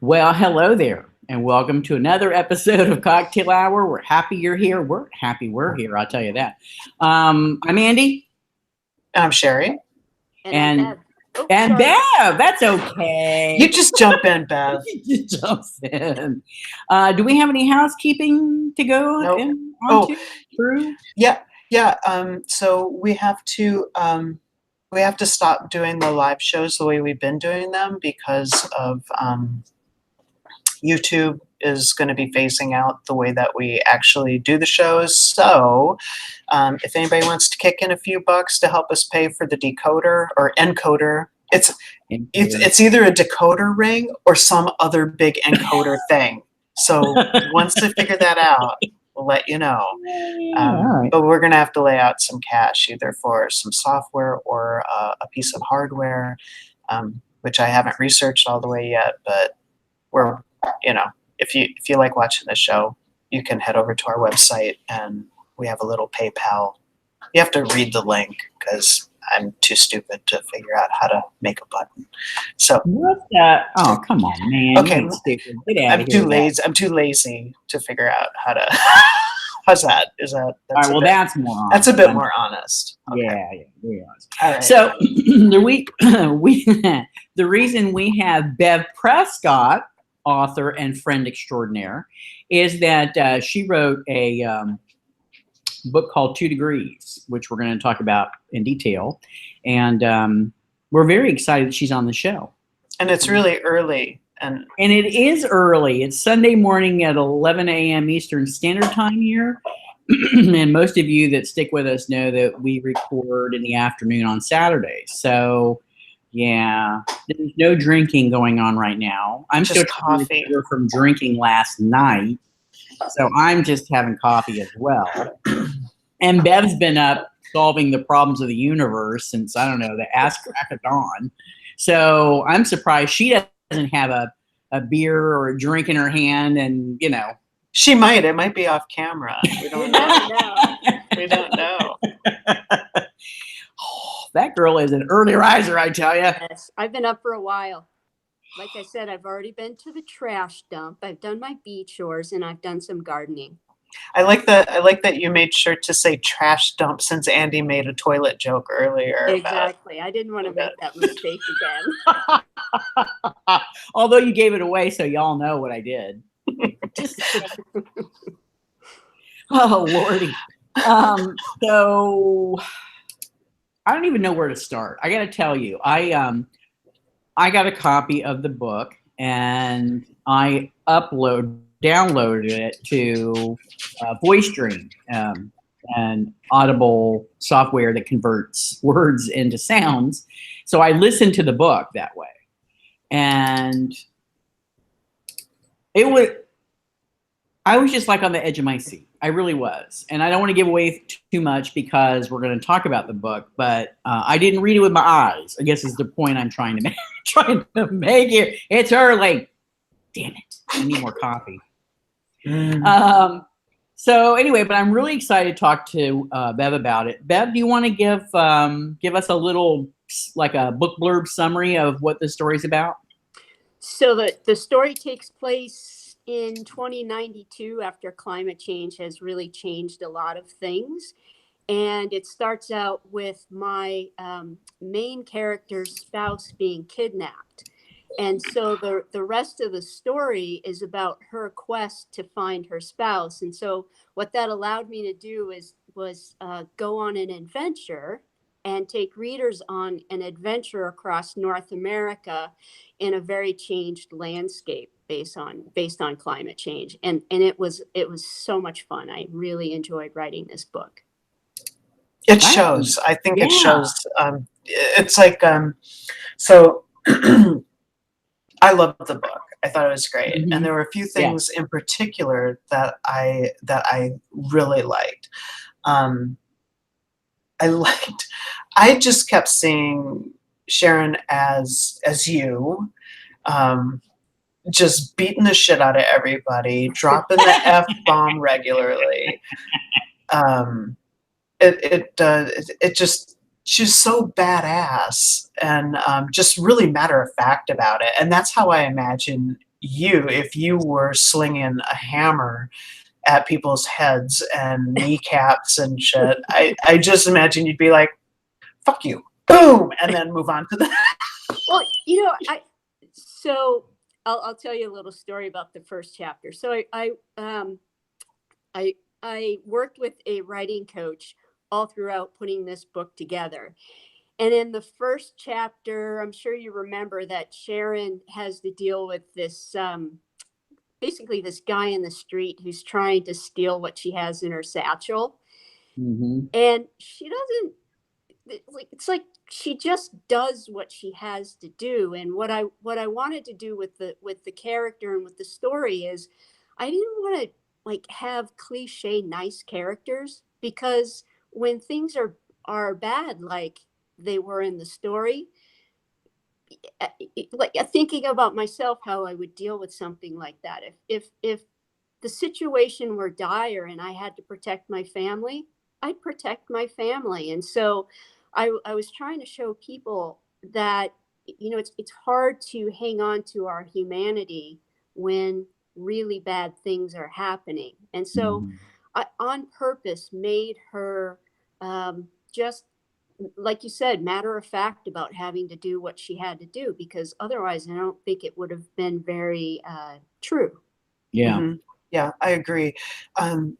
Well, hello there, and welcome to another episode of Cocktail Hour. We're happy you're here. We're happy we're here. I'll tell you that. I'm Andy, I'm Sherry. And I'm and Bev. Oh, and sorry. Bev. That's You okay. just jump in, Bev. She just jumps in. Do we have any housekeeping to go Nope. in Oh, onto? Through? yeah, yeah. So we have to stop doing the live shows the way we've been doing them because of YouTube is going to be phasing out the way that we actually do the shows. So, if anybody wants to kick in a few bucks to help us pay for the decoder or encoder, it's either a decoder ring or some other big encoder thing. So once they figure that out, we'll let you know. All right. But we're going to have to lay out some cash either for some software or a piece of hardware, which I haven't researched all the way yet. But we're, if you like watching the show, you can head over to our website and we have a little PayPal. You have to read the link because I'm too stupid to figure out how to make a button. So What's that? Oh, come on, man. Okay. You ain't stupid. Get out I'm of here too with that. lazy. I'm too lazy to figure out how to. How's that? Is that? All That's right, well, that's more honest. that's a bit more honest. Okay. Yeah, very honest. All right. So the reason we have Bev Prescott, author and friend extraordinaire, is that she wrote a book called 2 Degrees, which we're going to talk about in detail, and we're very excited that she's on the show. And it's really early, and it is early. It's Sunday morning at 11 a.m. Eastern Standard Time here. And most of you that stick with us know that we record in the afternoon on Saturdays. So, yeah, there's no drinking going on right now. I'm Just still trying to coffee. recover from drinking last night. So I'm just having coffee as well. And Bev's been up solving the problems of the universe since, I don't know, the ass crack of dawn. So I'm surprised she doesn't have a beer or a drink in her hand, and she might. It might be off camera. We You don't never know. know. We don't know. Oh, that girl is an early riser, I tell you. Yes, I've been up for a while. Like I said, I've already been to the trash dump. I've done my beach chores, and I've done some gardening. I like that you made sure to say trash dump since Andy made a toilet joke earlier. Exactly. I didn't want to make that mistake again. Although you gave it away, so y'all know what I did. Oh, Lordy. So I don't even know where to start. I got to tell you, I got a copy of the book and I downloaded it to VoiceStream, an Audible software that converts words into sounds. So I listened to the book that way, and I was just like on the edge of my seat. I really was. And I don't want to give away too much because we're going to talk about the book, but I didn't read it with my eyes, I guess is the point I'm trying to make here. It's early. Damn it. I need more coffee. So anyway, but I'm really excited to talk to Bev about it. Bev, do you want to give us a little, like a book blurb summary of what the story's about? So the story takes place in 2092 after climate change has really changed a lot of things. And it starts out with my main character's spouse being kidnapped. And so the rest of the story is about her quest to find her spouse. And so what that allowed me to do was go on an adventure and take readers on an adventure across North America in a very changed landscape based on climate change. And it was so much fun. I really enjoyed writing this book. It shows. I think it shows. It's like so. I loved the book. I thought it was great, and there were a few things in particular that I really liked. I just kept seeing Sharon as you, just beating the shit out of everybody, dropping the F-bomb regularly. It just, she's so badass and just really matter of fact about it. And that's how I imagine if you were slinging a hammer at people's heads and kneecaps and shit, I just imagine you'd be like, fuck you, boom, and then move on to the. Well, so I'll tell you a little story about the first chapter. So I worked with a writing coach all throughout putting this book together. And in the first chapter, I'm sure you remember that Sharon has to deal with this, basically this guy in the street who's trying to steal what she has in her satchel. Mm-hmm. And she doesn't, it's like she just does what she has to do. And what I wanted to do with the character and with the story is I didn't want to like have cliche nice characters, because when things are bad like they were in the story, like thinking about myself, how I would deal with something like that. If the situation were dire and I had to protect my family, I'd protect my family. And so I was trying to show people that, it's hard to hang on to our humanity when really bad things are happening. And so Mm-hmm. I, on purpose, made her just, like you said, matter of fact about having to do what she had to do, because otherwise I don't think it would have been very true. Yeah. Mhm. Yeah, I agree. Um,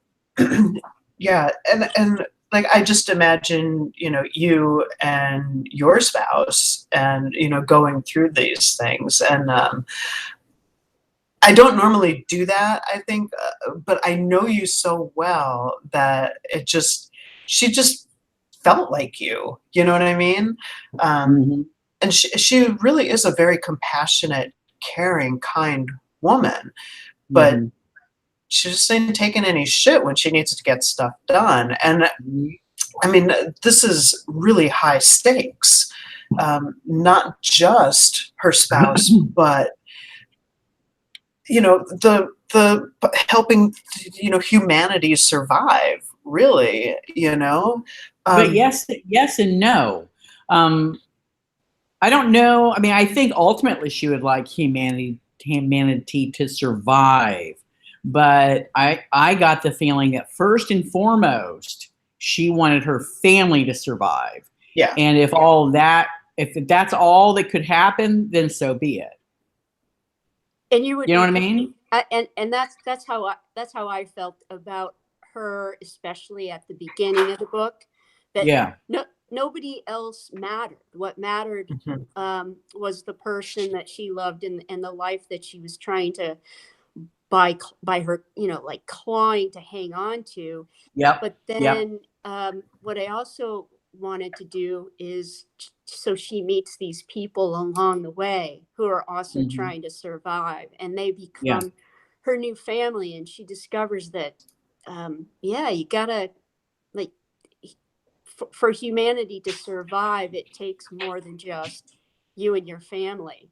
yeah, and like I just imagine, you and your spouse, and going through these things, and I don't normally do that, I think, but I know you so well that she just felt like you. You know what I mean? Um, Mm-hmm. and she really is a very compassionate, caring, kind woman, but Mm-hmm. she just ain't taking any shit when she needs to get stuff done. And I mean, this is really high stakes. Not just her spouse, but the helping humanity survive. Really, But um, yes and no. Um, I don't know. I mean, I think ultimately she would like humanity to survive, but I got the feeling that first and foremost she wanted her family to survive, yeah. and if that's all that could happen, then so be it. And you would You know be what I mean? and that's how I felt about her, especially at the beginning of the book, that Yeah. nobody else mattered. What mattered Mhm. was the person that she loved, and the life that she was trying to, by her, like clawing to hang on to. Yep. But Yep. then what I also wanted to do is so she meets these people along the way who are also Mm-hmm. trying to survive, and they Yeah. become her new family. And she discovers that, yeah, you gotta, like, for humanity to survive, it takes more than just you and your family.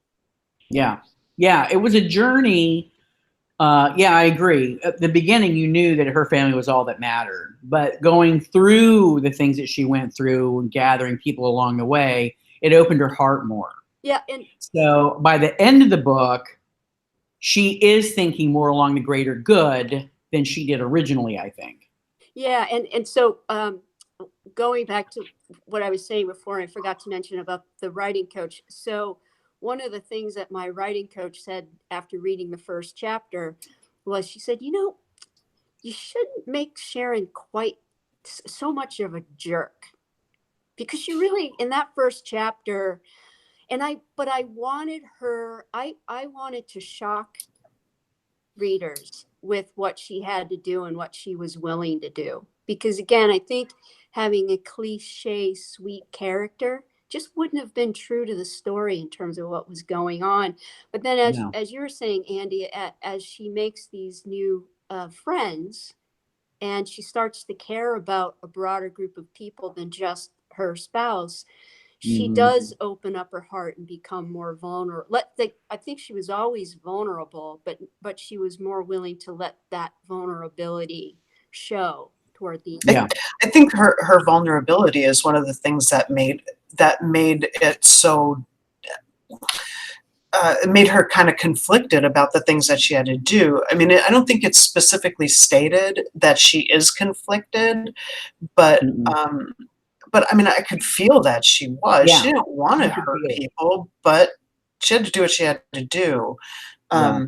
Yeah. Yeah. It was a journey. Yeah, I agree. At the beginning, you knew that her family was all that mattered, but going through the things that she went through and gathering people along the way, it opened her heart more. Yeah, and So by the end of the book, she is thinking more along the greater good than she did originally, I think. yeah, and so going back to what I was saying before, I forgot to mention about the writing coach. So one of the things that my writing coach said after reading the first chapter was, she said, you shouldn't make Sharon quite so much of a jerk, because you really, in that first chapter, but I wanted her, I wanted to shock readers with what she had to do and what she was willing to do. Because again, I think having a cliche sweet character just wouldn't have been true to the story in terms of what was going on. But then, Yeah. as you were saying, Andy, as she makes these new friends, and she starts to care about a broader group of people than just her spouse, she Mm-hmm. does open up her heart and become more vulnerable. I think she was always vulnerable, but she was more willing to let that vulnerability show toward the end. Yeah. I think her vulnerability is one of the things that made it so it made her kind of conflicted about the things that she had to do. I mean, I don't think it's specifically stated that she is conflicted, but Mm-mm. but I mean, I could feel that she was. Yeah, She didn't want to you could hurt feel it. people, but she had to do what she had to do. Yeah.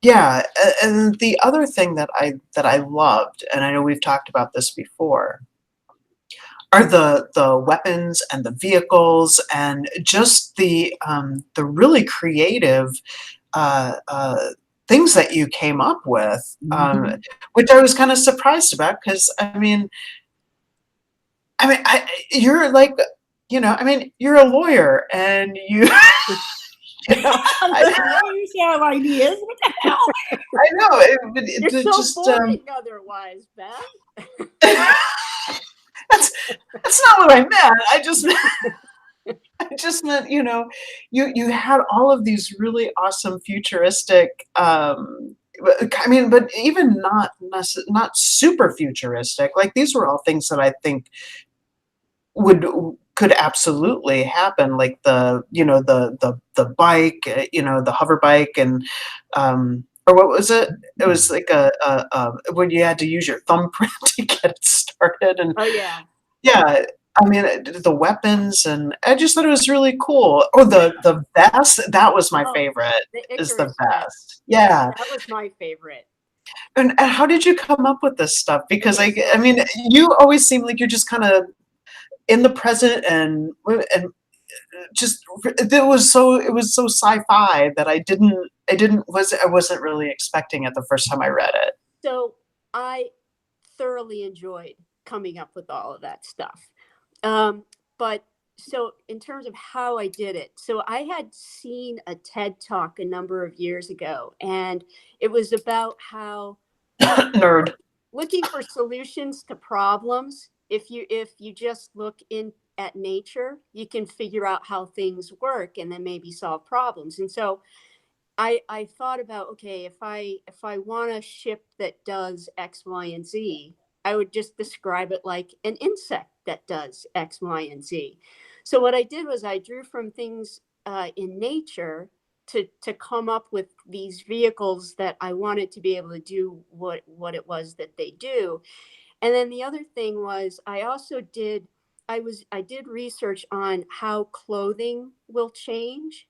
Yeah, and the other thing that I loved, and I know we've talked about this before, are the weapons and the vehicles and just the really creative things that you came up with, Mhm. which I was kind of surprised about because you're like, I mean, you're a lawyer and you know, I, Lawyers have ideas. What the hell? I know You're it so just boring otherwise, Beth. that's that's not what I meant. I just meant, you had all of these really awesome futuristic, I mean, but even not super futuristic. Like these were all things that I think would could absolutely happen. Like the bike, the hover bike, and or what was it? It was like when you had to use your thumbprint to get it started, and Oh yeah. yeah, I mean, the weapons, and I just thought it was really cool. Oh, the vest, that was my Oh, favorite, the is the Icarus vest. vest. Yeah, That was my favorite. and how did you come up with this stuff? Because Okay, I so mean, you always seem like you're just kinda in the present and just it was so sci-fi that I wasn't really expecting it the first time I read it. so I thoroughly enjoyed coming up with all of that stuff. But so in terms of how I did it, so I had seen a TED talk a number of years ago, and it was about how Nerd. looking for solutions to problems, if you just look in at nature, you can figure out how things work and then maybe solve problems. And so I thought about, okay, if I want a ship that does X, Y, and Z, I would just describe it like an insect that does X, Y, and Z. So what I did was I drew from things in nature to come up with these vehicles that I wanted to be able to do what it was that they do. And then the other thing was I also did research on how clothing will change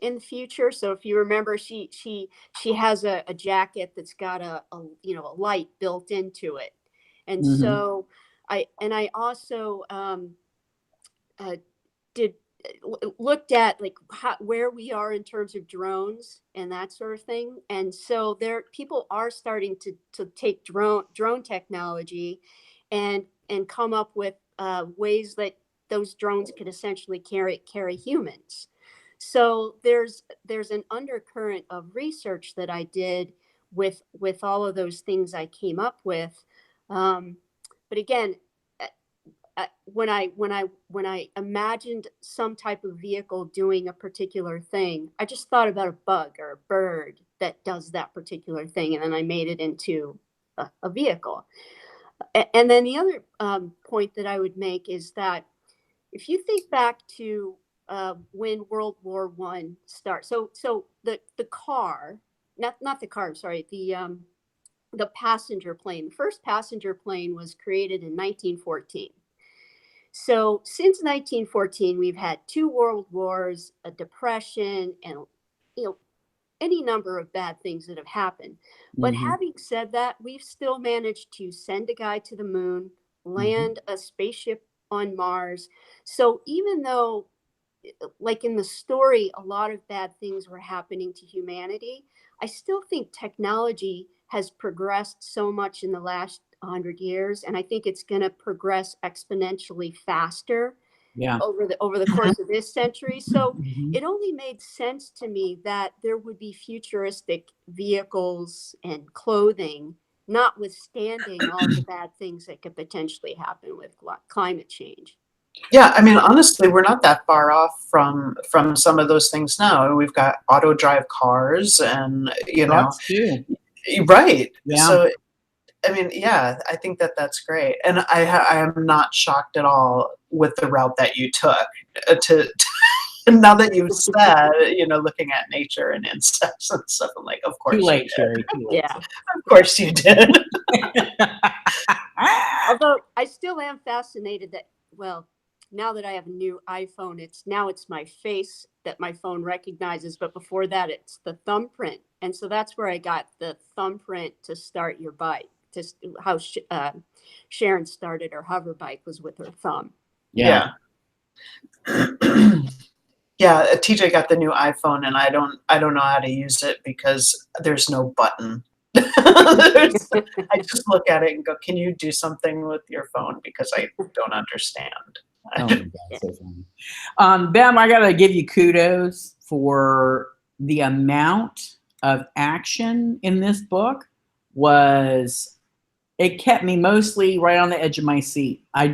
in the future. So if you remember, she has a jacket that's got a light built into it, and Mhm. so I also uh, did looked at like where we are in terms of drones and that sort of thing. And so there people are starting to take drone technology and come up with ways that those drones could essentially carry humans. So there's an undercurrent of research that I did with all of those things I came up with. But again, when I imagined some type of vehicle doing a particular thing, I just thought about a bug or a bird that does that particular thing, and then I made it into a vehicle. And then the other point that I would make is that if you think back to when World War I starts, so the car, not the car, I'm sorry, the passenger plane. The first passenger plane was created in 1914. So since 1914, we've had two world wars, a depression, and you know any number of bad things that have happened. But Mhm. having said that, we've still managed to send a guy to the moon, Mhm. land a spaceship on Mars. So even though, like in the story, a lot of bad things were happening to humanity, I still think technology has progressed so much in the last 100 years, and I think it's going to progress exponentially faster Yeah. over the course of this century. So Mhm. it only made sense to me that there would be futuristic vehicles and clothing, notwithstanding all of the bad things that could potentially happen with climate change. Yeah, I mean, honestly, we're not that far off from some of those things now. We've got auto drive cars, and Trucks too. right. Yeah. So, I mean, yeah, I think that that's great, and I am not shocked at all with the route that you took to. And now that you've said, looking at nature and insects and stuff, I'm like, of course Too you late, did. Sherry. Too late. Yeah. Of course you did. Although I still am fascinated that, well, now that I have a new iPhone, it's my face that my phone recognizes, but before that it's the thumbprint. And so that's where I got the thumbprint to start your bike. Just how Sharon started her hover bike was with her thumb. Yeah. Yeah, TJ got the new iPhone, and I don't know how to use it because there's no button. I just look at it and go, "Can you do something with your phone?" Because I don't understand. Oh my God, so funny. Bev, I gotta give you kudos for the amount of action in this book. It kept me mostly right on the edge of my seat. I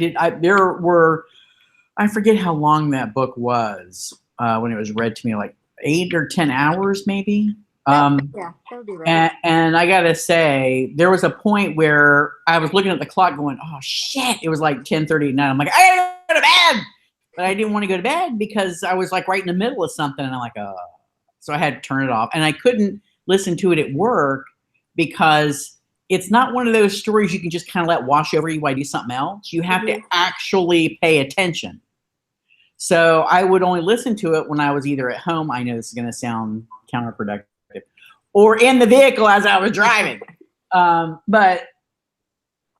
forget how long that book was when it was read to me, like 8 or 10 hours maybe. Yeah, that would be right. And I gotta say, there was a point where I was looking at the clock going, oh shit, it was like 10:30 at night. I'm like, I gotta go to bed. But I didn't want to go to bed because I was like right in the middle of something. And I'm like, so I had to turn it off. And I couldn't listen to it at work because it's not one of those stories you can just kind of let wash over you while you do something else. You have to actually pay attention. So I would only listen to it when I was either at home. I know this is going to sound counterproductive, or in the vehicle as I was driving. But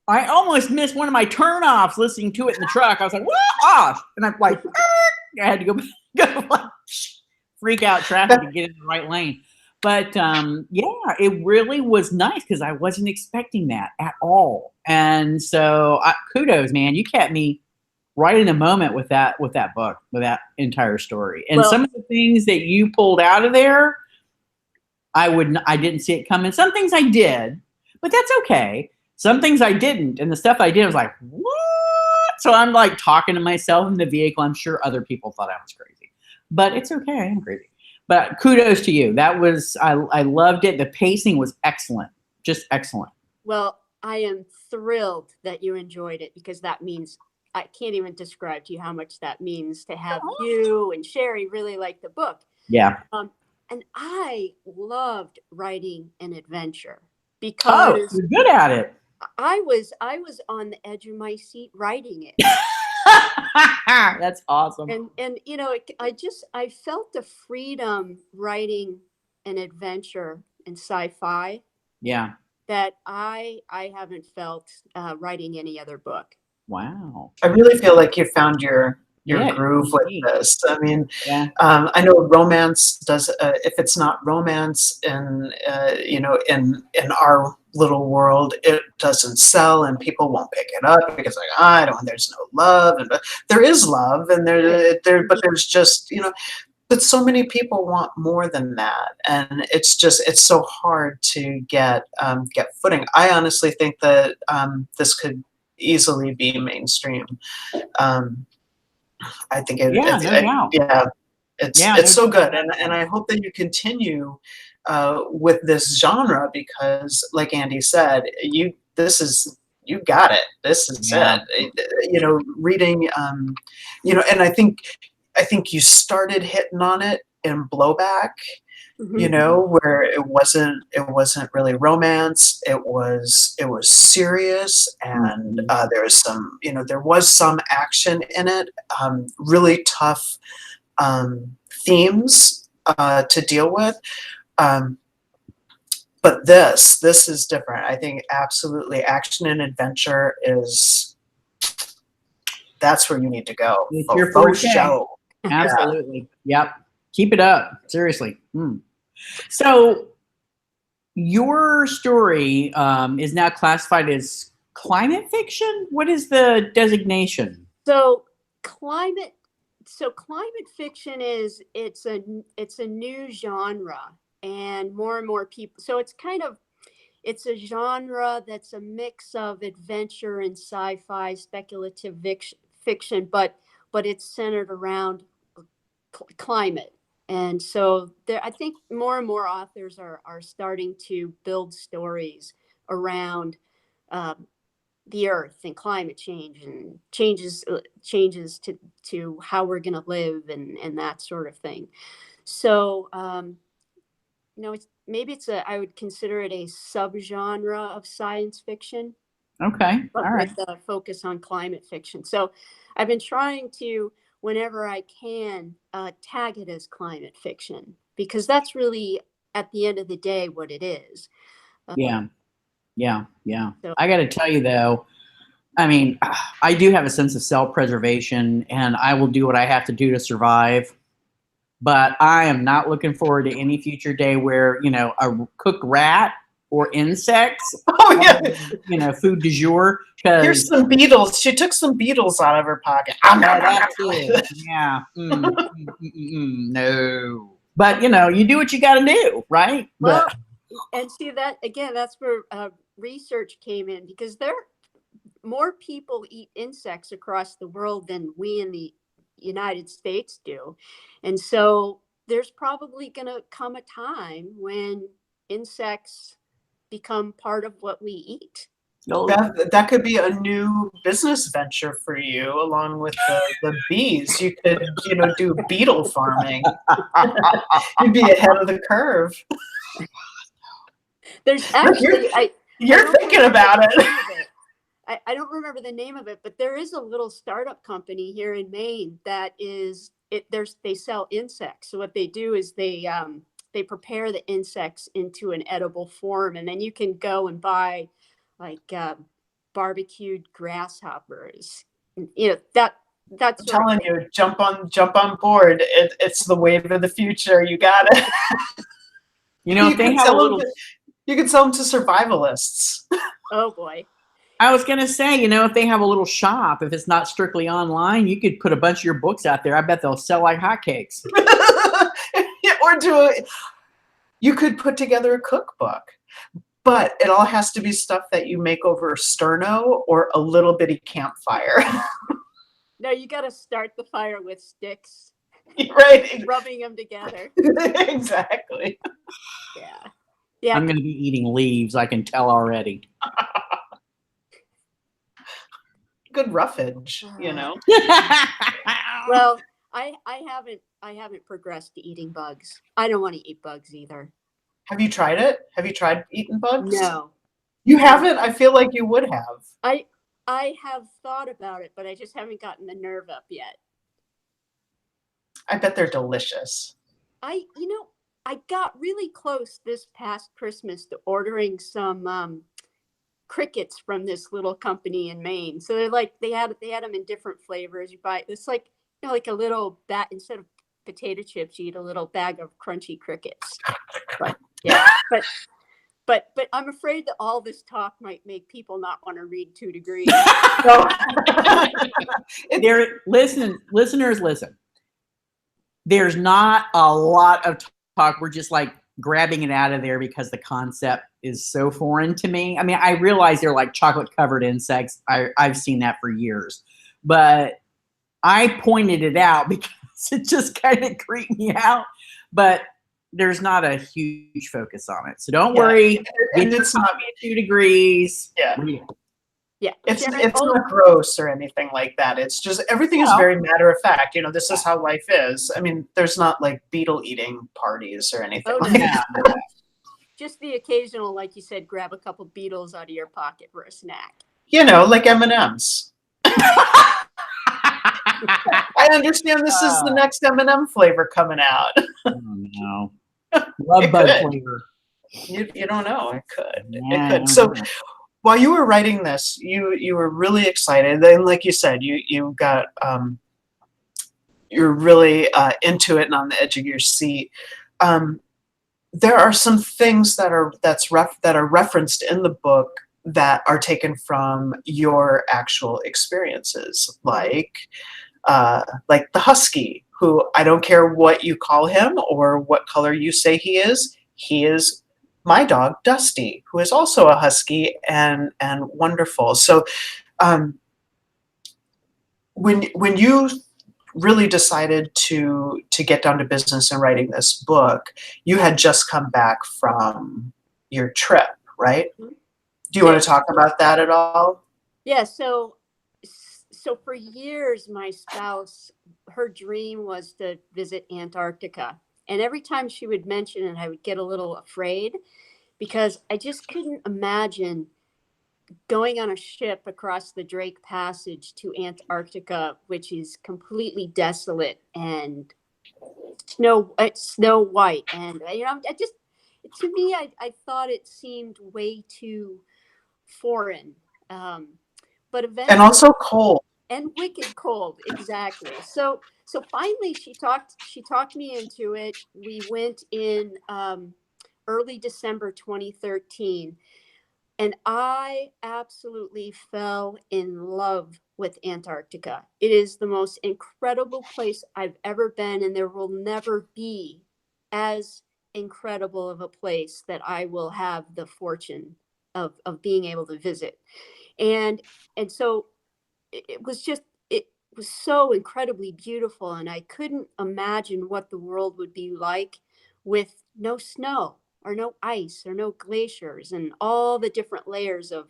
I almost missed one of my turnoffs listening to it in the truck. I was like, what? Off. And I'm like, I had to go like, freak out traffic to get in the right lane. But yeah, it really was nice because I wasn't expecting that at all. And so kudos, man. You kept me right in the moment with that book, with that entire story. And some of the things that you pulled out of there, I didn't see it coming. Some things I did, but that's okay. Some things I didn't. And the stuff I did was like, what? So I'm like talking to myself in the vehicle. I'm sure other people thought I was crazy, but it's okay. I am crazy. But kudos to you. I loved it. The pacing was excellent. Just excellent. Well, I am thrilled that you enjoyed it because that means I can't even describe to you how much that means to have you and Sherry really like the book. Yeah. And I loved writing an adventure because you're good at it. I was on the edge of my seat writing it. That's awesome. And I felt the freedom writing an adventure in sci-fi. Yeah. That I haven't felt writing any other book. Wow. I really feel like you found your groove with this. I mean, I know romance does. If it's not romance in in our little world, it doesn't sell, and people won't pick it up because there's no love, and there is love, and but there's just But so many people want more than that, and it's so hard to get footing. I honestly think that this could easily be mainstream. I think it's so good, and I hope that you continue with this genre because, like Andy said, you got it. This is it. Reading, and I think you started hitting on it in Blowback. Where it wasn't really romance. It was serious, and there was some action in it. Really tough themes to deal with. But this is different. I think absolutely action and adventure that's where you need to go. It's your first show. Absolutely. Yeah. Yep. Keep it up. Seriously. So your story is now classified as climate fiction. What is the designation? So climate fiction it's a new genre, and more people. So it's a genre that's a mix of adventure and sci-fi, speculative fiction, but it's centered around climate. And so I think more and more authors are starting to build stories around the earth and climate change and changes to how we're going to live and that sort of thing. So maybe I would consider it a subgenre of science fiction, Okay. but All right. with a focus on climate fiction. So I've been trying to, whenever I can, tag it as climate fiction, because that's really, at the end of the day, what it is. Yeah. Yeah. Yeah. So I got to tell you though, I mean, I do have a sense of self-preservation, and I will do what I have to do to survive. But I am not looking forward to any future day where, a cooked rat or insects, Oh yeah. Food du jour. Here's some beetles. She took some beetles out of her pocket. That too. Yeah. No. But you do what you got to do, right? well, and see that again, that's where research came in, because more people eat insects across the world than we in the United States do. And so there's probably going to come a time when insects become part of what we eat. That could be a new business venture for you, along with the bees. You could, do beetle farming. You'd be ahead of the curve. There's actually, you're thinking about it. I don't remember the name of it, but there is a little startup company here in Maine that they sell insects. So what they do is they prepare the insects into an edible form, and then you can go and buy like barbecued grasshoppers. That's I'm telling you, jump on board. It's the wave of the future. You got it. If they have a little, you can sell them to survivalists. Oh boy. I was going to say, if they have a little shop, if it's not strictly online, you could put a bunch of your books out there. I bet they'll sell like hotcakes. You could put together a cookbook, but it all has to be stuff that you make over sterno or a little bitty campfire. No, you got to start the fire with sticks. Right. Rubbing them together. Exactly. Yeah. I'm going to be eating leaves. I can tell already. Good roughage, Well, I haven't progressed to eating bugs. I don't want to eat bugs either. Have you tried it? Have you tried eating bugs? No. You haven't? I feel like you would have. I have thought about it, but I just haven't gotten the nerve up yet. I bet they're delicious. I got really close this past Christmas to ordering some crickets from this little company in Maine. So they're like, they had them in different flavors. You buy it's like like a little bag, instead of potato chips, you eat a little bag of crunchy crickets. But yeah, but I'm afraid that all this talk might make people not want to read 2 Degrees. Listeners, listen. There's not a lot of talk. We're just like grabbing it out of there because the concept is so foreign to me. I mean, I realize they're like chocolate covered insects. I've seen that for years, but I pointed it out because it just kind of creeped me out. But there's not a huge focus on it, so don't worry. And it's not 2 Degrees. Yeah, it's not gross or anything like that. It's just everything is very matter of fact. This is how life is. I mean, there's not like beetle eating parties or anything like that. Just the occasional, like you said, grab a couple beetles out of your pocket for a snack. Like M&Ms. I understand this is the next M&M flavor coming out. Oh, no. Love bug flavor. You don't know. It could. It could. So while you were writing this, you were really excited. Then, like you said, you got you're really into it and on the edge of your seat. There are some things that are referenced in the book that are taken from your actual experiences, like the husky, who I don't care what you call him or what color you say he is my dog Dusty, who is also a husky and wonderful. So when you really decided to get down to business and writing this book, you had just come back from your trip, right? Do you want to talk about that at all? Yeah, so for years my spouse, her dream was to visit Antarctica. And every time she would mention it, I would get a little afraid because I just couldn't imagine going on a ship across the Drake Passage to Antarctica, which is completely desolate and snow white. And I just, to me, I thought it seemed way too foreign. Um, but And eventually, also cold. and wicked cold, exactly. So finally she talked me into it. We went in early December 2013, and I absolutely fell in love with Antarctica. It is the most incredible place I've ever been, and there will never be as incredible of a place that I will have the fortune of being able to visit. And and so it was just, it was so incredibly beautiful, and I couldn't imagine what the world would be like with no snow or no ice or no glaciers and all the different layers of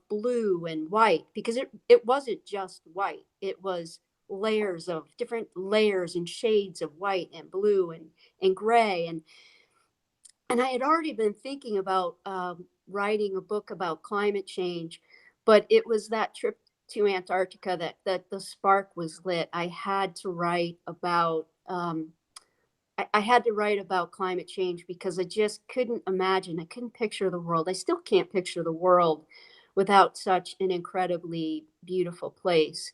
blue and white, because it wasn't just white, it was layers of different layers and shades of white and blue and gray. And I had already been thinking about writing a book about climate change, but it was that trip to Antarctica that the spark was lit. I had to write about I had to write about climate change because I just couldn't imagine. I couldn't picture the world. I still can't picture the world without such an incredibly beautiful place.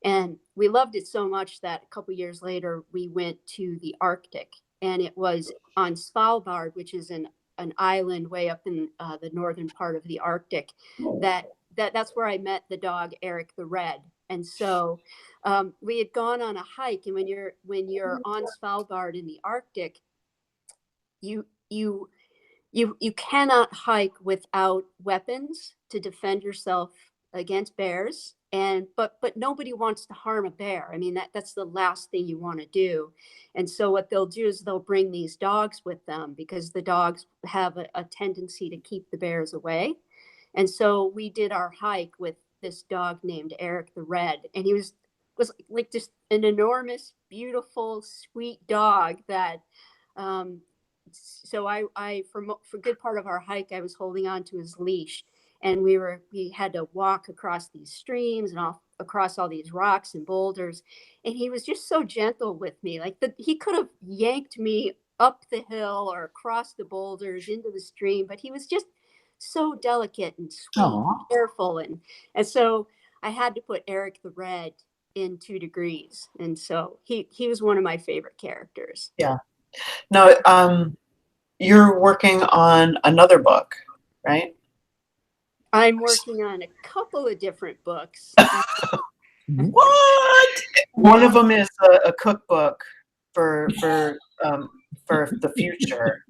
And we loved it so much that a couple years later we went to the Arctic, and it was on Svalbard, which is an island way up in the northern part of the Arctic. That's where I met the dog Eric the Red. And so we had gone on a hike, and when you're on Svalbard in the Arctic, you you you cannot hike without weapons to defend yourself against bears. And but nobody wants to harm a bear. I mean, that's the last thing you want to do. And so what they'll do is they'll bring these dogs with them because the dogs have a tendency to keep the bears away. And so we did our hike with this dog named Eric the Red, and he was like just an enormous, beautiful, sweet dog that. Um, so I for good part of our hike, I was holding on to his leash, and we had to walk across these streams and off across all these rocks and boulders, and he was just so gentle with me. Like he could have yanked me up the hill or across the boulders into the stream, but he was just so delicate and sweet and Oh, careful. And so I had to put Eric the Red in 2 Degrees. And so he was one of my favorite characters. Yeah. No, you're working on another book, right? I'm working on a couple of different books. what? One of them is a cookbook for the future.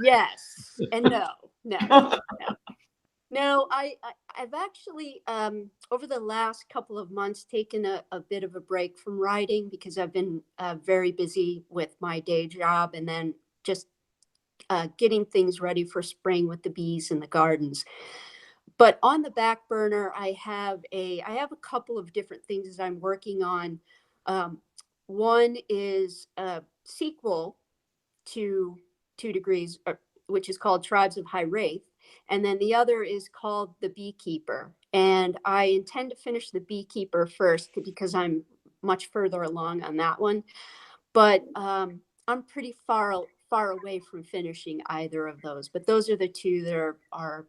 Yes. And no. No, I've actually over the last couple of months taken a bit of a break from writing because I've been very busy with my day job, and then just getting things ready for spring with the bees and the gardens. But on the back burner, I have a couple of different things that I'm working on. Um, One is a sequel to 2 Degrees, which is called Tribes of High Wraith. And then the other is called The Beekeeper. And I intend to finish The Beekeeper first because I'm much further along on that one. But I'm pretty far away from finishing either of those. But those are the two that are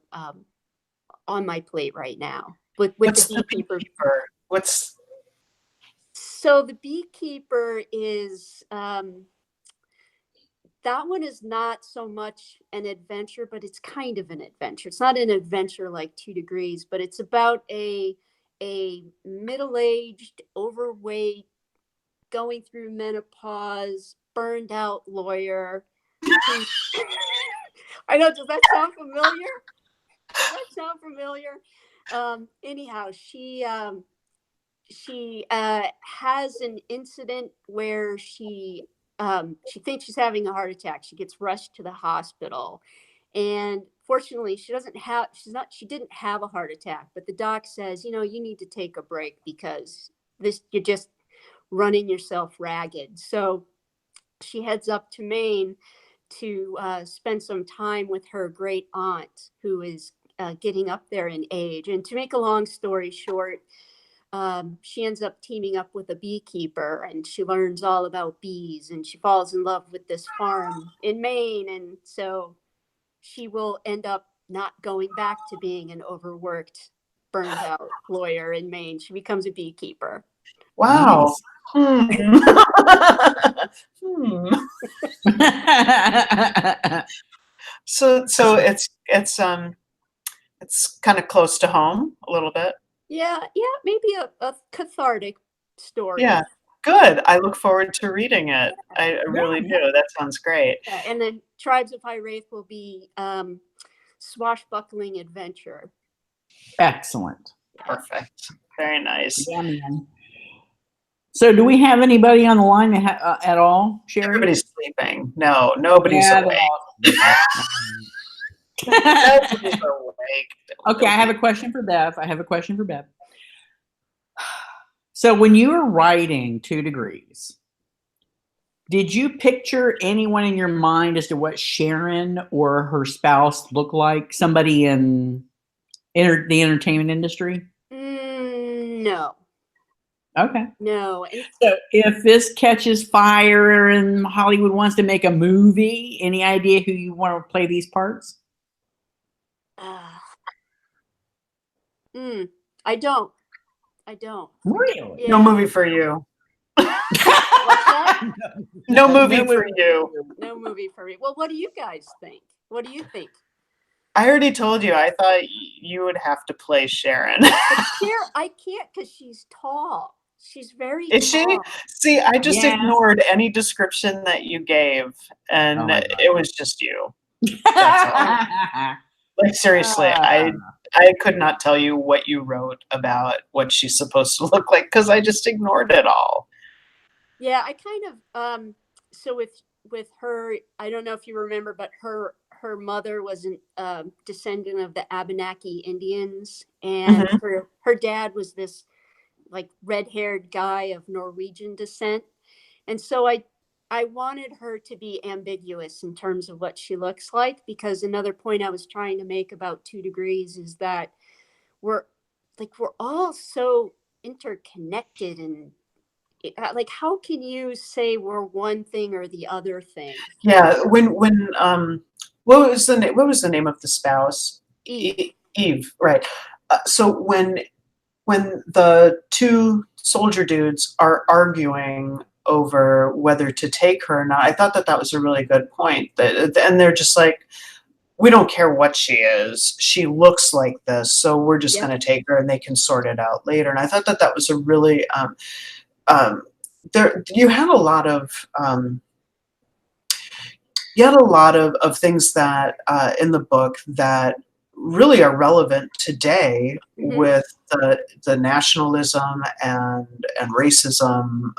on my plate right now. With the What's the Beekeeper. beekeeper? What's So the Beekeeper is that one is not so much an adventure, but it's kind of an adventure. It's not an adventure like 2 Degrees, but it's about a middle-aged, overweight, going through menopause, burned out lawyer. Who, I know, does that sound familiar? Does that sound familiar? Anyhow, she has an incident where she thinks she's having a heart attack. She gets rushed to the hospital, and fortunately, she didn't have a heart attack, but the doc says, you know, you need to take a break because you're just running yourself ragged. So she heads up to Maine to spend some time with her great aunt, who is getting up there in age. And to make a long story short, she ends up teaming up with a beekeeper, and she learns all about bees, and she falls in love with this farm in Maine. And so she will end up not going back to being an overworked, burned out lawyer in Maine. She becomes a beekeeper. Wow. Nice. So it's kind of close to home a little bit. Yeah, maybe a cathartic story. Yeah, good. I look forward to reading it. I really do. That sounds great. Yeah, and then Tribes of High Wraith will be swashbuckling adventure. Excellent. Perfect. Very nice. Yeah, man. So, do we have anybody on the line at all, Sherry? Everybody's sleeping. No, nobody's awake. Nobody's awake. Okay, I have a question for Bev. So, when you were writing 2 Degrees, did you picture anyone in your mind as to what Sharon or her spouse looked like? Somebody in the entertainment industry? No. Okay. No. So if this catches fire and Hollywood wants to make a movie, any idea who you want to play these parts? I don't. Really? No movie for you. What's that? No movie for you. No movie for me. Well, what do you guys think? What do you think? I already told you. I thought you would have to play Sharon. I can't because she's tall. She's very Is tall. she? See, I just ignored any description that you gave, and it was just you. Like, seriously, I could not tell you what you wrote about what she's supposed to look like because I just ignored it all. Yeah, I kind of so with her, I don't know if you remember, but her mother was a descendant of the Abenaki Indians, and her dad was this like red-haired guy of Norwegian descent. And so I wanted her to be ambiguous in terms of what she looks like, because another point I was trying to make about 2 Degrees is that we're all so interconnected, and like, how can you say we're one thing or the other thing? Yeah, when what was the name of the spouse? Eve, right. So when the 2 soldier dudes are arguing over whether to take her or not, I thought that was a really good point. And they're just like, we don't care what she is. She looks like this, so we're just going to take her, and they can sort it out later. And I thought that was a really you had a lot of things that in the book that really are relevant today with the nationalism and racism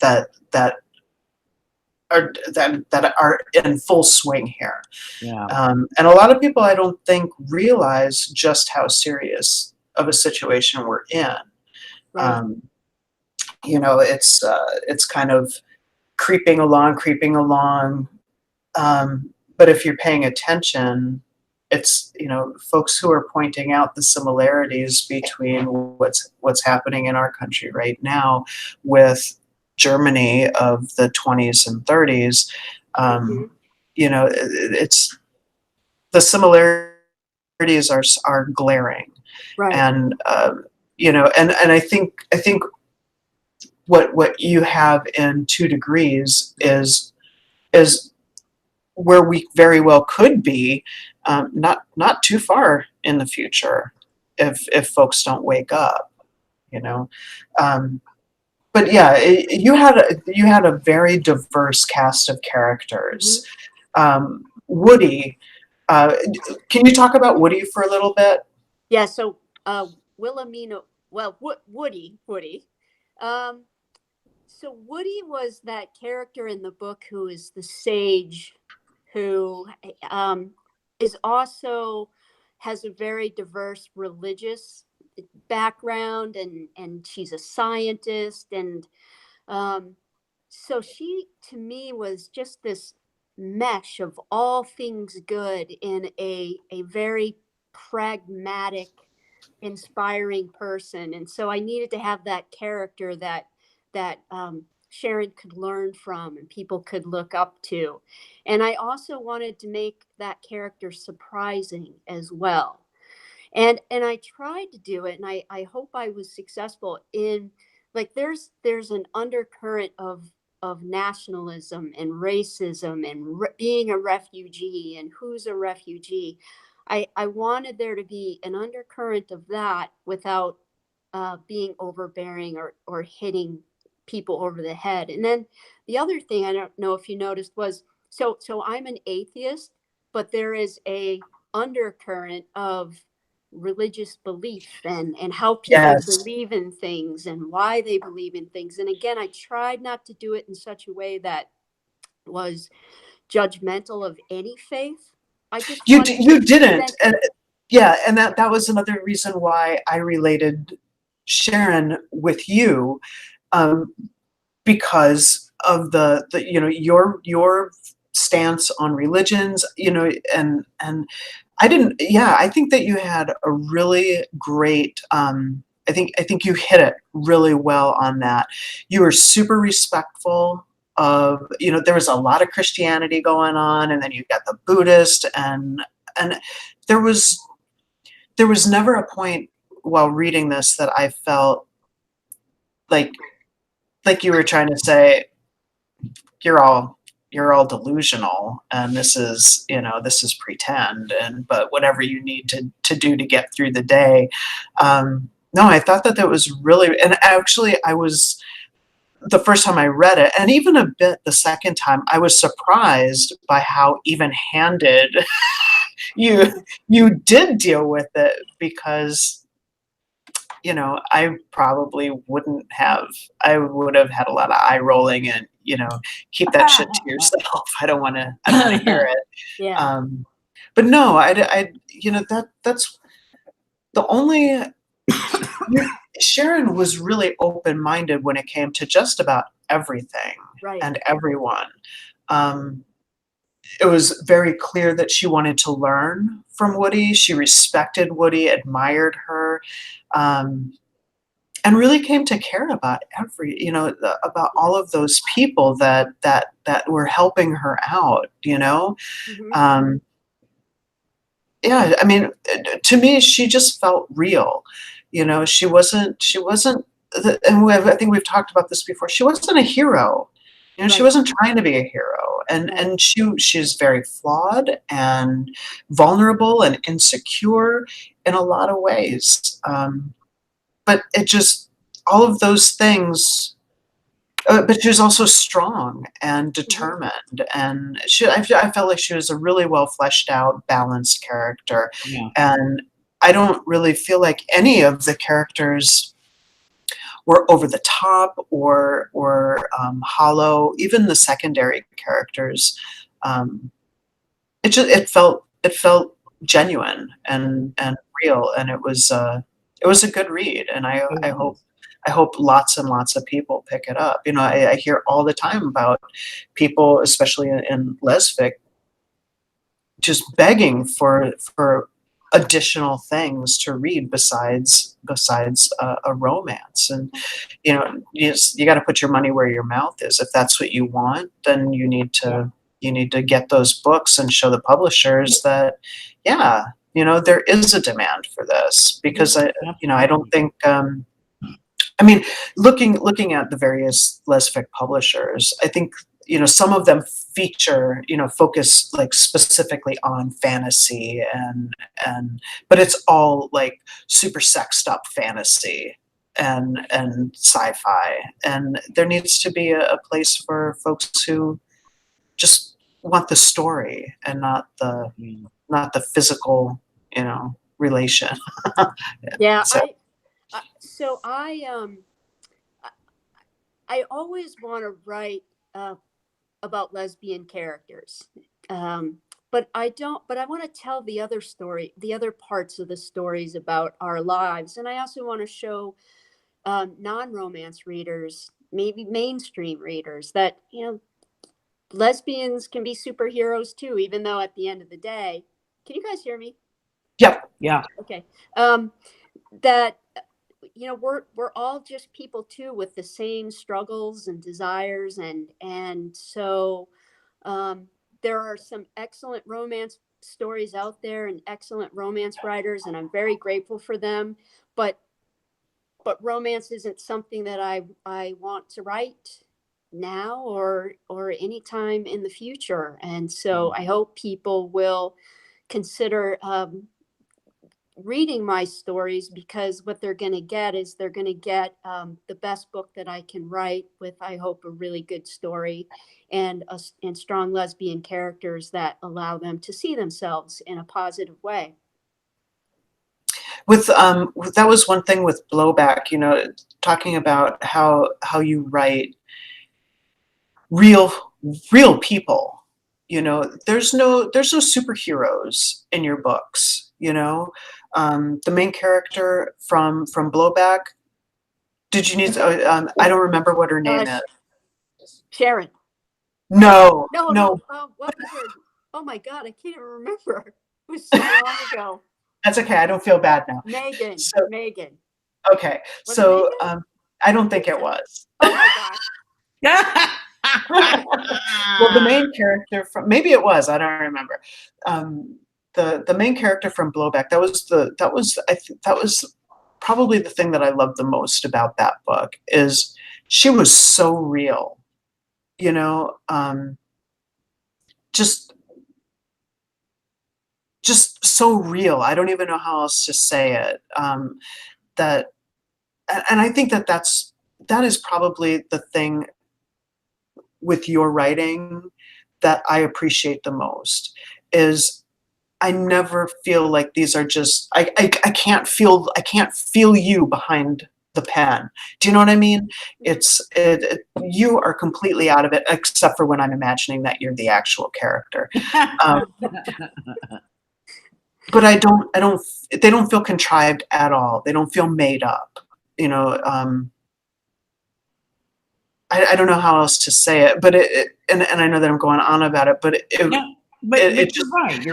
that are in full swing here. Yeah. And a lot of people, I don't think, realize just how serious of a situation we're in. Right. You know, it's kind of creeping along. But if you're paying attention, it's, you know, folks who are pointing out the similarities between what's happening in our country right now with Germany of the 20s and 30s. You know, it's the similarities are glaring, right. and you know, and I think what you have in 2 Degrees is where we very well could be, not too far in the future, if folks don't wake up, you know. But yeah, you had a very diverse cast of characters. Woody, can you talk about Woody for a little bit? Yeah. So Wilhelmina, well, Woody. So Woody was that character in the book who is the sage, who is also has a very diverse religious background, and she's a scientist, and um, so she to me was just this mesh of all things good in a very pragmatic, inspiring person. And so I needed to have that character that Sharon could learn from and people could look up to. And I also wanted to make that character surprising as well. And I tried to do it, and I hope I was successful in, like, there's an undercurrent of nationalism and racism and being a refugee and who's a refugee. I wanted there to be an undercurrent of that without being overbearing or hitting people over the head. And then the other thing, I don't know if you noticed, was so I'm an atheist, but there is a undercurrent of religious belief and how people Yes. believe in things and why they believe in things. And again, I tried not to do it in such a way that was judgmental of any faith. I just wanted to You didn't. present. And yeah, and that was another reason why I related Sharon with you, um, because of the your stance on religions, and I think that you had a really great, I think you hit it really well on that. You were super respectful of, there was a lot of Christianity going on, and then you got the Buddhist, and there was there was never a point while reading this that I felt like you were trying to say, you're all delusional, and this is pretend, and but whatever you need to do to get through the day. No, I thought that was really, and actually I was, the first time I read it, and even a bit the second time, I was surprised by how even-handed you did deal with it, because I probably wouldn't have. I would have had a lot of eye rolling, and keep that shit to yourself. I don't want to. I don't want to hear it. Yeah. But no, that's the only. Sharon was really open minded when it came to just about everything Right. and everyone. It was very clear that she wanted to learn from Woody. She respected Woody, admired her. And really came to care about about all of those people that were helping her out. Mhm. Yeah, I mean, to me, she just felt real. She wasn't, and I think we've talked about this before. She wasn't a hero. She Right. wasn't trying to be a hero, and Right. and she's very flawed and vulnerable and insecure in a lot of ways. But it just, all of those things, but she was also strong and Mhm. determined, and I felt like she was a really well fleshed out, balanced character, Yeah. and I don't really feel like any of the characters were over the top or hollow. Even the secondary characters, um, it felt genuine and real, and it was a good read, and It I was. hope lots and lots of people pick it up. I hear all the time about people, especially in lesfic, just begging for additional things to read besides a romance. And you got to put your money where your mouth is. If that's what you want, then Yeah. you need to get those books and show the publishers that, yeah, there is a demand for this, because I don't Absolutely. think, I mean, looking at the various lesfic publishers, I think, some of them feature, focus like specifically on fantasy, and but it's all like super sexed up fantasy and sci-fi, and there needs to be a place for folks who just want the story and Yeah. not the physical, relation. Yeah. So So I I always want to write uh, about lesbian characters. Um, but I want to tell the other story, the other parts of the stories about our lives. And I also want to show non-romance readers, maybe mainstream readers, that, lesbians can be superheroes too, even though at the end of the day, can you guys hear me? Yep. Yeah. Okay. That, we're all just people too, with the same struggles and desires. And so there are some excellent romance stories out there and excellent romance writers, and I'm very grateful for them. But romance isn't something that I want to write now or anytime in the future. And so I hope people will consider reading my stories, because what they're going to get is they're going to get the best book that I can write, with, I hope, a really good story and strong lesbian characters that allow them to see themselves in a positive way. With that was one thing with Blowback, talking about how you write real people. There's no superheroes in your books. The main character from Blowback. Did you need? I don't remember what her name is. Sharon. No. What was her? Oh my God, I can't even remember. It was so long ago. That's okay. I don't feel bad now. Megan. Megan. Okay. So I don't think it was. Oh my gosh. Well, the main character from, maybe it was, I don't remember. The main character from Blowback, that was probably the thing that I loved the most about that book, is she was so real, just so real. I don't even know how else to say it. And I think that is probably the thing with your writing that I appreciate the most, is I never feel like these are just, I can't feel you behind the pen. Do you know what I mean? You are completely out of it, except for when I'm imagining that you're the actual character. But they don't feel contrived at all. They don't feel made up, I don't know how else to say it, but and I know that I'm going on about it, but you're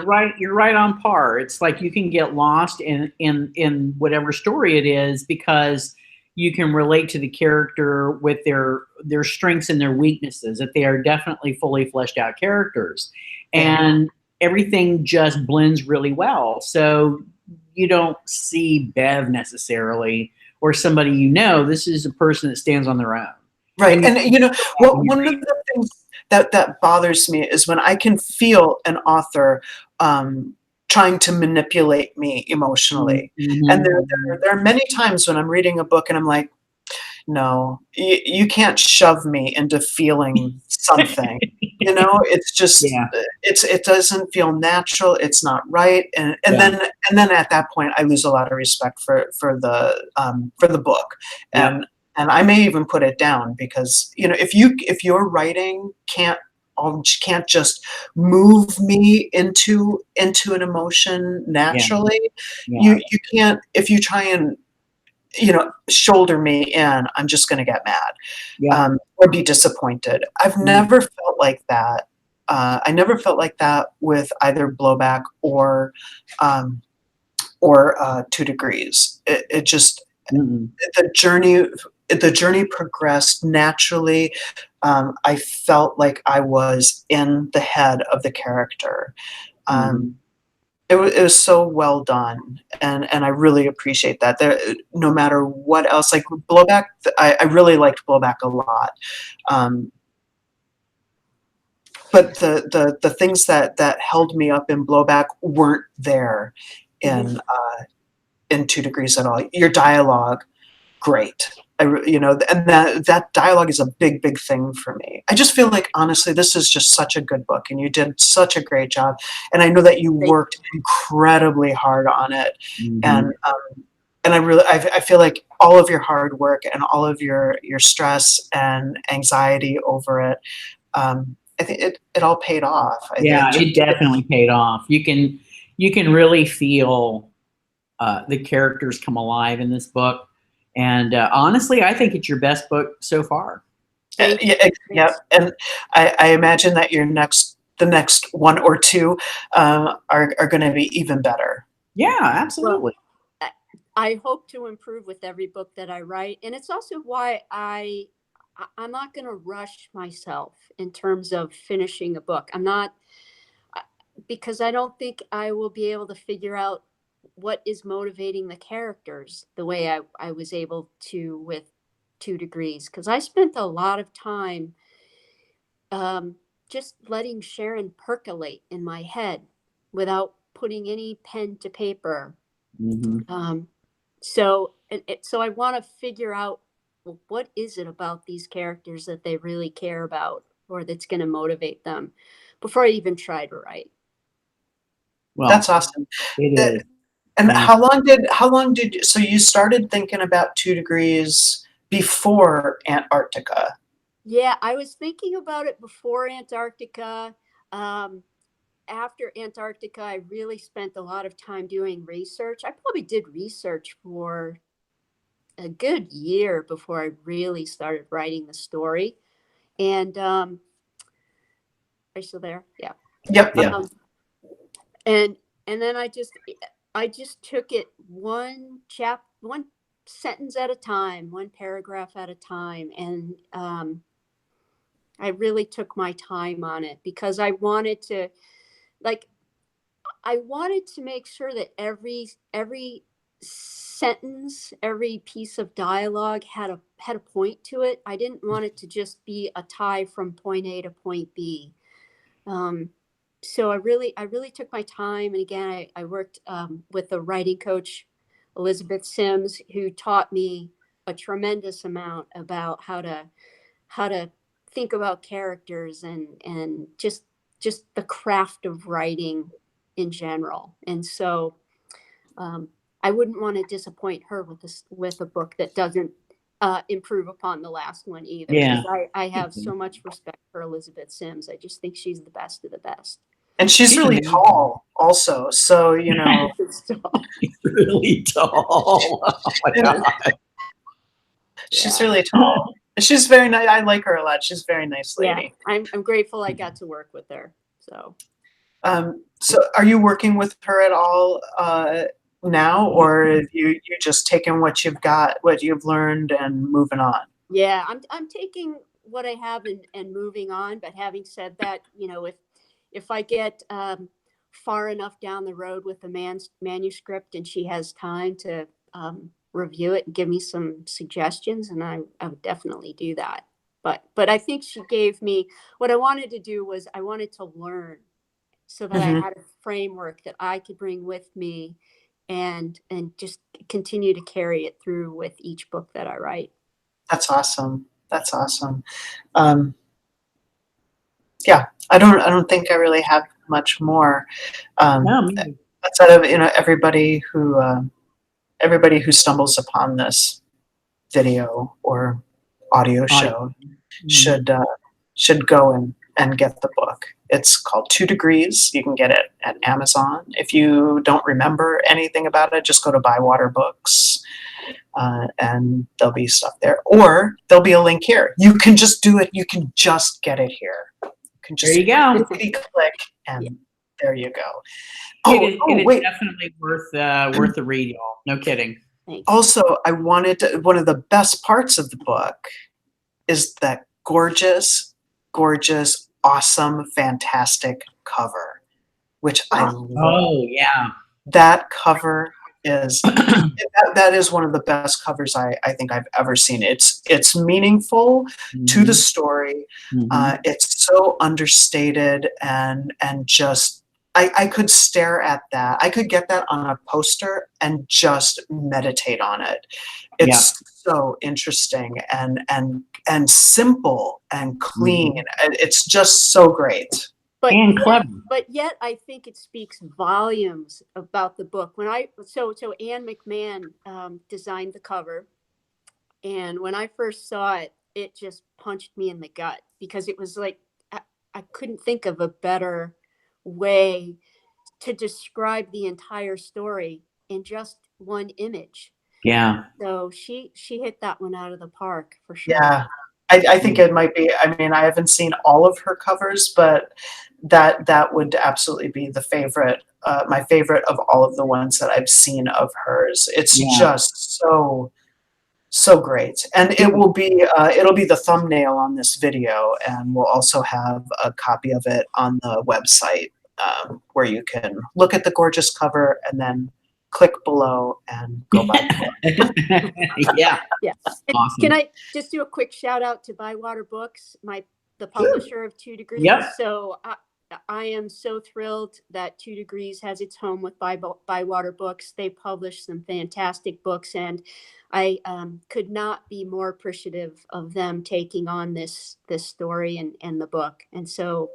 right. You're right on par. It's like you can get lost in whatever story it is, because you can relate to the character with their strengths and their weaknesses, that they are definitely fully fleshed out characters, and everything just blends really well. So you don't see Bev necessarily, or somebody, this is a person that stands on their own. Right. And one of the things that bothers me is when I can feel an author trying to manipulate me emotionally. Mm-hmm. And there are many times when I'm reading a book and I'm like, no, you can't shove me into feeling something. It's just, it doesn't feel natural. It's not right. And then at that point I lose a lot of respect for the book. And I may even put it down, because if your writing can't just move me into an emotion naturally, you can't. If you try and shoulder me in, I'm just going to get mad or be disappointed. I've never felt like that. I never felt like that with either Blowback or 2 Degrees. It just the journey progressed naturally. I felt like I was in the head of the character. It was so well done, and I really appreciate that. No matter what else, like Blowback, I really liked Blowback a lot. But the things that held me up in Blowback weren't there in 2 Degrees at all. Your dialogue, great. And that dialogue is a big thing for me. I just feel like, honestly, this is just such a good book, and you did such a great job. And I know that you worked incredibly hard on it. And I feel like all of your hard work and all of your stress and anxiety over it, I think it all paid off. Yeah, it definitely paid off. You can really feel the characters come alive in this book, and honestly, I think it's your best book so far. Yeah, and I imagine that the next one or two are going to be even better. Yeah, absolutely. Well, I hope to improve with every book that I write, and it's also why I'm not going to rush myself in terms of finishing a book. I'm not, because I don't think I will be able to figure out what is motivating the characters the way I was able to with 2 Degrees, because I spent a lot of time um, just letting Sharon percolate in my head without putting any pen to paper. Mm-hmm. So I want to figure out, well, what is it about these characters that they really care about or that's going to motivate them before I even try to write. Well, That's awesome. it is. And Yeah. how long did so you started thinking about 2 Degrees before Antarctica? Yeah, I was thinking about it before Antarctica. Um, After Antarctica, I really spent a lot of time doing research. I probably did research for a good year before I really started writing the story. And are you still there? Yeah. Yep. Yeah. And then I just took it one sentence at a time, one paragraph at a time, and I really took my time on it because I wanted to, like, I wanted to make sure that every sentence, every piece of dialogue had a point to it. I didn't want it to just be a tie from point A to point B. Um, so I really took my time, and again, I worked with a writing coach, Elizabeth Sims, who taught me a tremendous amount about how to think about characters and just the craft of writing in general. And so um, I wouldn't want to disappoint her with a book that doesn't improve upon the last one either. Yeah. I have so much respect for Elizabeth Sims. I just think she's the best of the best. And she's really amazing. tall also. So, you know, She's really tall. Oh my God. she's really tall. She's very nice. I like her a lot. She's a very nice lady. Yeah, I'm grateful I got to work with her. So So are you working with her at all now, or have you just taken what you've got, what you've learned, and moving on? yeah, I'm taking what I have and moving on. But having said that, you know, if I get far enough down the road with the manuscript and she has time to review it and give me some suggestions, and I would definitely do that. But I think she gave me what I wanted to do was I wanted to learn so that I had a framework that I could bring with me and just continue to carry it through with each book that I write. That's awesome. That's awesome. Yeah, I don't think I really have much more. No, me. Outside of, you know, everybody who stumbles upon this video or audio show should go and get the book. It's called 2 Degrees. You can get it at Amazon. If you don't remember anything about it, just go to Bywater Books, and there'll be stuff there. Or there'll be a link here. You can just do it. You can just get it here. You can just There you go. click, and there you go. It is Wait. definitely worth the read, y'all. No kidding. Thanks. Also, one of the best parts of the book is that gorgeous, awesome, fantastic cover, which I love. Oh yeah. That cover is that is one of the best covers I think I've ever seen. It's meaningful to the story. It's so understated and just I could stare at that. I could get that on a poster and just meditate on it. It's so interesting and simple and clean. It's just so great. And clever. But yet I think it speaks volumes about the book. So Anne McMahon designed the cover, and when I first saw it, it just punched me in the gut because it was like I couldn't think of a better way to describe the entire story in just one image. Yeah. So she hit that one out of the park for sure. Yeah. I think it might be, I mean, I haven't seen all of her covers, but that would absolutely be the favorite, my favorite of all of the ones that I've seen of hers. It's Yeah. just so great. And it will be, it'll be the thumbnail on this video, and we'll also have a copy of it on the website, where you can look at the gorgeous cover and then click below and go buy the book. Yeah. Yeah. And Awesome. can I just do a quick shout out to Bywater Books, the publisher of 2 Degrees? Yep. So I am so thrilled that 2 Degrees has its home with Bywater Books. They publish some fantastic books, and I could not be more appreciative of them taking on this story and the book. And so,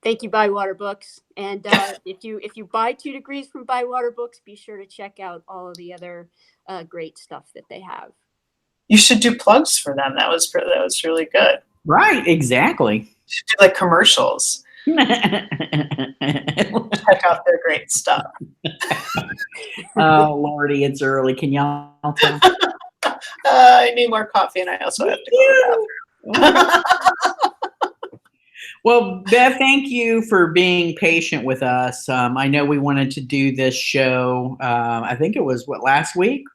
thank you, Bywater Books. And if you buy 2 Degrees from Bywater Books, be sure to check out all of the other great stuff that they have. You should do plugs for them. That was really good. Right. Exactly. You should do like commercials. Check out their great stuff. Oh Lordy, it's early. Can y'all tell? I need more coffee, and I also have to go to the bathroom. Well, Bev, thank you for being patient with us. I know we wanted to do this show. I think it was last week?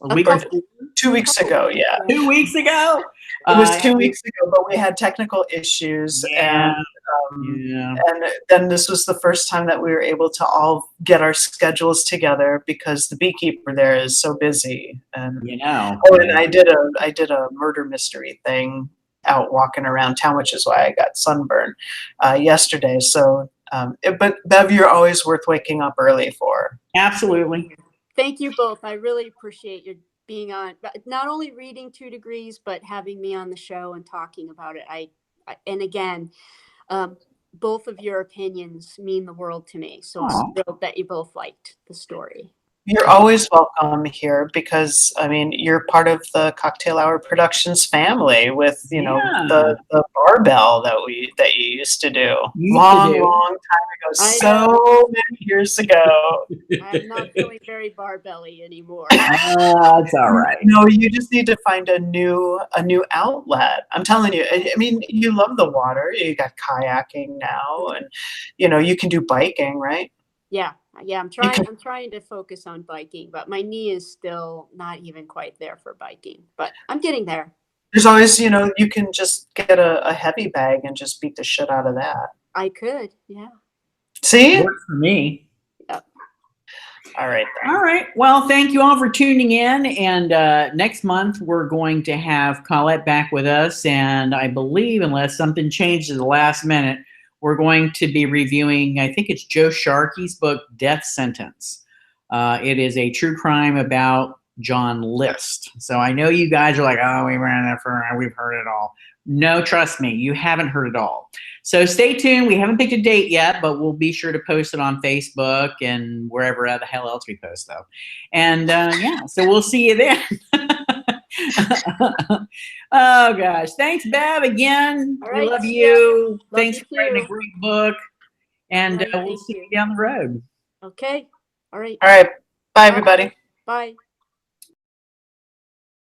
A week or 2 weeks ago, yeah. 2 weeks ago? It was 2 weeks ago, but we had technical issues, Yeah. and then this was the first time that we were able to all get our schedules together because the beekeeper there is so busy. And and I did a murder mystery thing out walking around town, which is why I got sunburned yesterday. So, but Bev, you're always worth waking up early for. Absolutely. Thank you both. I really appreciate your being on, not only reading 2 Degrees, but having me on the show and talking about it. And again, both of your opinions mean the world to me. So I'm thrilled that you both liked the story. You're always welcome here because, I mean, you're part of the Cocktail Hour Productions family with, you know, the barbell that you used to do. Long time ago, so many years ago. I'm not feeling very barbelly anymore. That's all right. No, you just need to find a new outlet. I'm telling you, I mean, you love the water. You got kayaking now, and, you know, you can do biking, right? Yeah. I'm trying to focus on biking, but my knee is still not even quite there for biking, but I'm getting there. There's always, you know, you can just get a heavy bag and just beat the shit out of that. I could, yeah. See? Works for me. Yep. All right. Then. All right. Well, thank you all for tuning in. And next month, we're going to have Colette back with us. And I believe, unless something changes at the last minute, we're going to be reviewing, I think it's Joe Sharkey's book, Death Sentence. It is a true crime about John List. So I know you guys are like, oh, we've heard it all. No, trust me, you haven't heard it all. So stay tuned. We haven't picked a date yet, but we'll be sure to post it on Facebook and wherever the hell else we post, though. And so we'll see you then. Oh gosh, thanks, Bev, again. All right, we love you. Love Thanks you for writing a great book, and right, we'll see you down the road. Okay. All right. Bye, everybody. Bye.